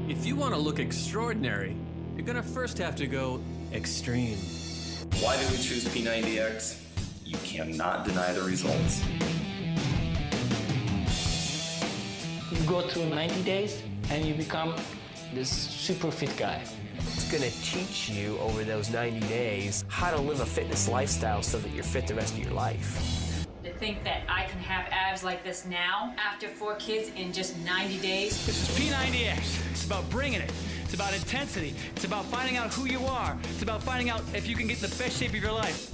If you want to look extraordinary, you're gonna first have to go extreme. Why did we choose P90X? You cannot deny the results. You go through 90 days and you become this super fit guy. It's gonna teach you over those 90 days how to live a fitness lifestyle so that you're fit the rest of your life. To think that I can have abs like this now, after 4 kids in just 90 days. This is P90X. It's about bringing it. It's about intensity. It's about finding out who you are. It's about finding out if you can get in the best shape of your life.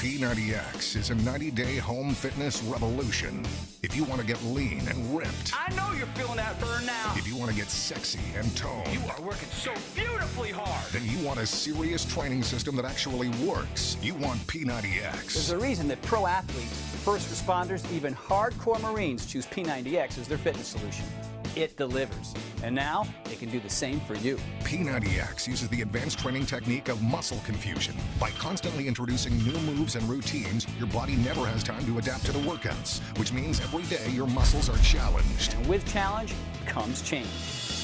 P90X is a 90-day home fitness revolution. If you want to get lean and ripped. I know you're feeling that burn now. If you want to get sexy and toned. You are working so beautifully hard. Then you want a serious training system that actually works. You want P90X. There's a reason that pro athletes, first responders, even hardcore Marines choose P90X as their fitness solution. It delivers. And now, it can do the same for you. P90X uses the advanced training technique of muscle confusion. By constantly introducing new moves and routines, your body never has time to adapt to the workouts, which means every day your muscles are challenged. And with challenge comes change.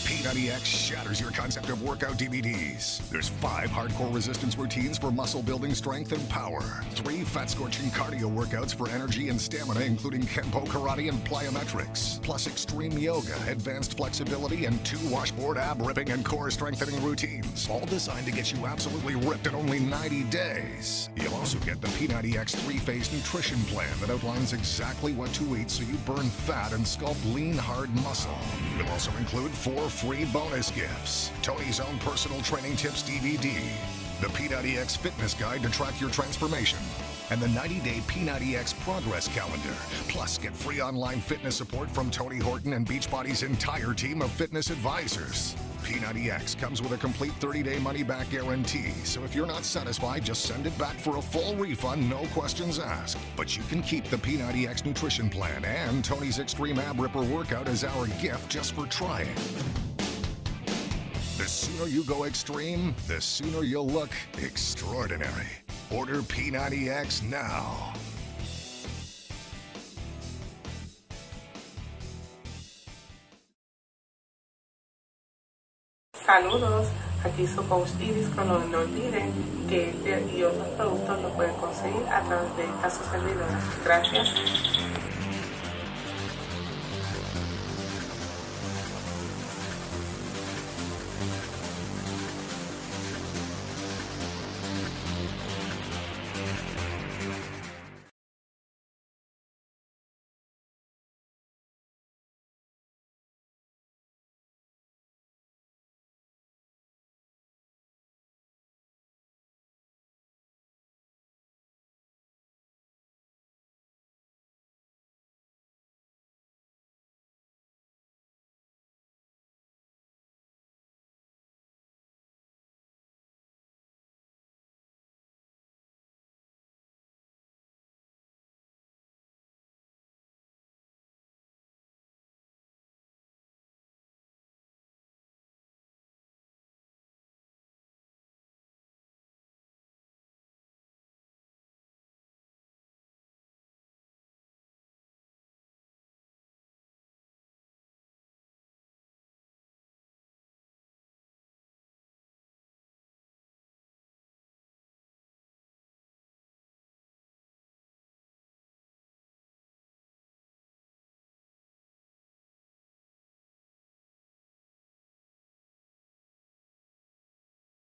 P90X shatters your concept of workout DVDs. There's 5 hardcore resistance routines for muscle building, strength, and power. 3 fat-scorching cardio workouts for energy and stamina, including Kenpo Karate and plyometrics. Plus extreme yoga, advanced flexibility, and 2 washboard ab ripping and core strengthening routines. All designed to get you absolutely ripped in only 90 days. You'll also get the P90X 3-phase nutrition plan that outlines exactly what to eat so you burn fat and sculpt lean, hard muscle. It'll also include 4 free bonus gifts. Tony's own personal training tips DVD, the P90X fitness guide to track your transformation, and the 90-day P90X progress calendar. Plus, get free online fitness support from Tony Horton and Beachbody's entire team of fitness advisors. P90X comes with a complete 30-day money-back guarantee, so if you're not satisfied, just send it back for a full refund, no questions asked. But you can keep the P90X nutrition plan and Tony's Extreme Ab Ripper workout as our gift just for trying. The sooner you go extreme, the sooner you'll look extraordinary. Order P90X now. Saludos, aquí su coach Iris Colón. No olviden que este y otros productos los pueden conseguir a través de esta su servidora. Gracias.